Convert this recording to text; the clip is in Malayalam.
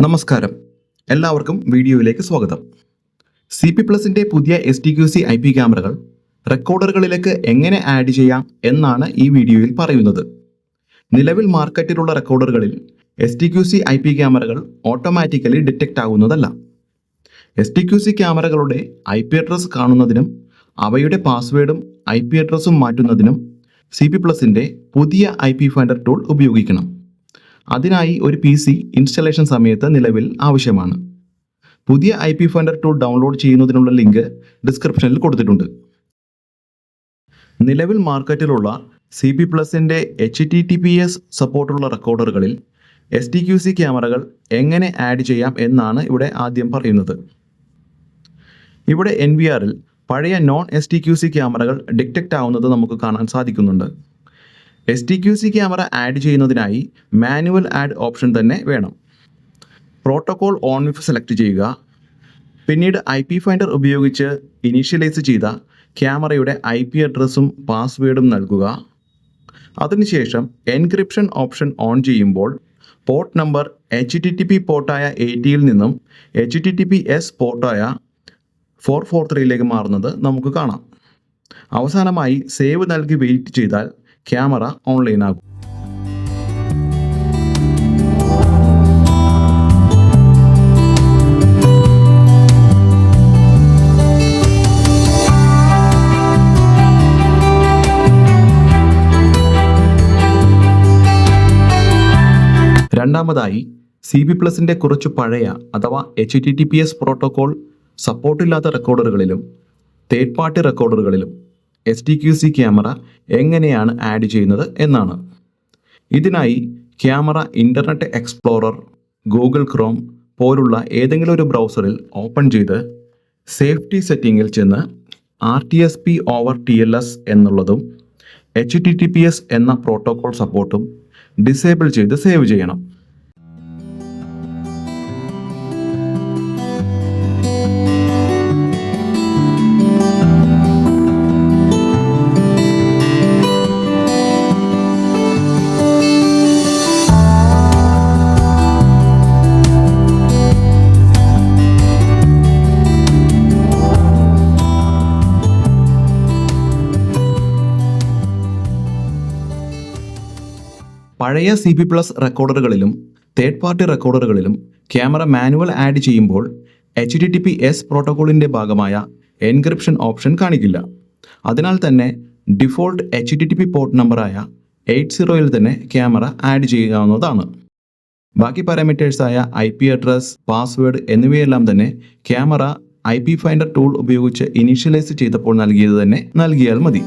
നമസ്കാരം, എല്ലാവർക്കും വീഡിയോയിലേക്ക് സ്വാഗതം. CP+ന്റെ പുതിയ STQC IP ക്യാമറകൾ റെക്കോർഡറുകളിലേക്ക് എങ്ങനെ ആഡ് ചെയ്യാം എന്നാണ് ഈ വീഡിയോയിൽ പറയുന്നത്. നിലവിൽ മാർക്കറ്റിലുള്ള റെക്കോർഡറുകളിൽ STQC IP ക്യാമറകൾ ഓട്ടോമാറ്റിക്കലി ഡിറ്റക്റ്റ് ആകുന്നതല്ല. STQC ക്യാമറകളുടെ IP അഡ്രസ് കാണുന്നതിനും അവയുടെ പാസ്വേഡും IP അഡ്രസ്സും മാറ്റുന്നതിനും CP+ന്റെ പുതിയ IP ഫൈൻഡർ ടൂൾ ഉപയോഗിക്കണം. അതിനായി ഒരു PC ഇൻസ്റ്റലേഷൻ സമയത്ത് നിലവിൽ ആവശ്യമാണ്. പുതിയ IP ഫൈൻഡർ ടൂൾ ഡൗൺലോഡ് ചെയ്യുന്നതിനുള്ള ലിങ്ക് ഡിസ്ക്രിപ്ഷനിൽ കൊടുത്തിട്ടുണ്ട്. നിലവിൽ മാർക്കറ്റിലുള്ള CP+ന്റെ HTTPS സപ്പോർട്ടുള്ള റെക്കോർഡറുകളിൽ STQC ക്യാമറകൾ എങ്ങനെ ആഡ് ചെയ്യാം എന്നാണ് ഇവിടെ ആദ്യം പറയുന്നത്. ഇവിടെ NVRൽ പഴയ നോൺ STQC ക്യാമറകൾ ഡിറ്റക്റ്റ് ആവുന്നത് നമുക്ക് കാണാൻ സാധിക്കുന്നുണ്ട്. STQC ക്യാമറ ആഡ് ചെയ്യുന്നതിനായി മാനുവൽ ആഡ് ഓപ്ഷൻ തന്നെ വേണം. പ്രോട്ടോകോൾ ഓൺ വിത്ത് സെലക്ട് ചെയ്യുക. പിന്നീട് IP ഫൈൻഡർ ഉപയോഗിച്ച് ഇനീഷ്യലൈസ് ചെയ്ത ക്യാമറയുടെ IP അഡ്രസ്സും പാസ്വേഡും നൽകുക. അതിനുശേഷം എൻക്രിപ്ഷൻ ഓപ്ഷൻ ഓൺ ചെയ്യുമ്പോൾ പോർട്ട് നമ്പർ HTTP പോർട്ടായ 80ൽ നിന്നും HTTPS പോർട്ടായ 443ലേക്ക് മാറുന്നത് നമുക്ക് കാണാം. അവസാനമായി സേവ് നൽകി വെയിറ്റ് ചെയ്താൽ ക്യാമറ ഓൺലൈൻ ആകും. രണ്ടാമതായി CP+ന്റെ കുറച്ച് പഴയ അഥവാ HTTPS പ്രോട്ടോകോൾ സപ്പോർട്ടില്ലാത്ത റെക്കോർഡറുകളിലും തേർഡ് പാർട്ടി റെക്കോർഡറുകളിലും STQC ക്യാമറ എങ്ങനെയാണ് ആഡ് ചെയ്യുന്നത് എന്നാണ്. ഇതിനായി camera internet explorer, Google Chrome പോലുള്ള ഏതെങ്കിലും ഒരു ബ്രൗസറിൽ ഓപ്പൺ ചെയ്ത് സേഫ്റ്റി സെറ്റിങ്ങിൽ ചെന്ന് RTSP/TLS എന്നുള്ളതും HTTPS എന്ന പ്രോട്ടോകോൾ സപ്പോർട്ടും ഡിസേബിൾ ചെയ്ത് സേവ് ചെയ്യണം. പഴയ CP+ റെക്കോർഡറുകളിലും തേർഡ് പാർട്ടി റെക്കോർഡറുകളിലും ക്യാമറ മാനുവൽ ആഡ് ചെയ്യുമ്പോൾ HTTPS പ്രോട്ടോകോളിൻ്റെ ഭാഗമായ എൻക്രിപ്ഷൻ ഓപ്ഷൻ കാണിക്കില്ല. അതിനാൽ തന്നെ ഡിഫോൾട്ട് HTTP പോർട്ട് നമ്പറായ 80ൽ തന്നെ ക്യാമറ ആഡ് ചെയ്യാവുന്നതാണ്. ബാക്കി പാരാമീറ്റേഴ്സായ IP അഡ്രസ്, പാസ്വേഡ് എന്നിവയെല്ലാം തന്നെ ക്യാമറ IP ഫൈൻഡർ ടൂൾ ഉപയോഗിച്ച് ഇനീഷ്യലൈസ് ചെയ്തപ്പോൾ നൽകിയത് തന്നെ നൽകിയാൽ മതി.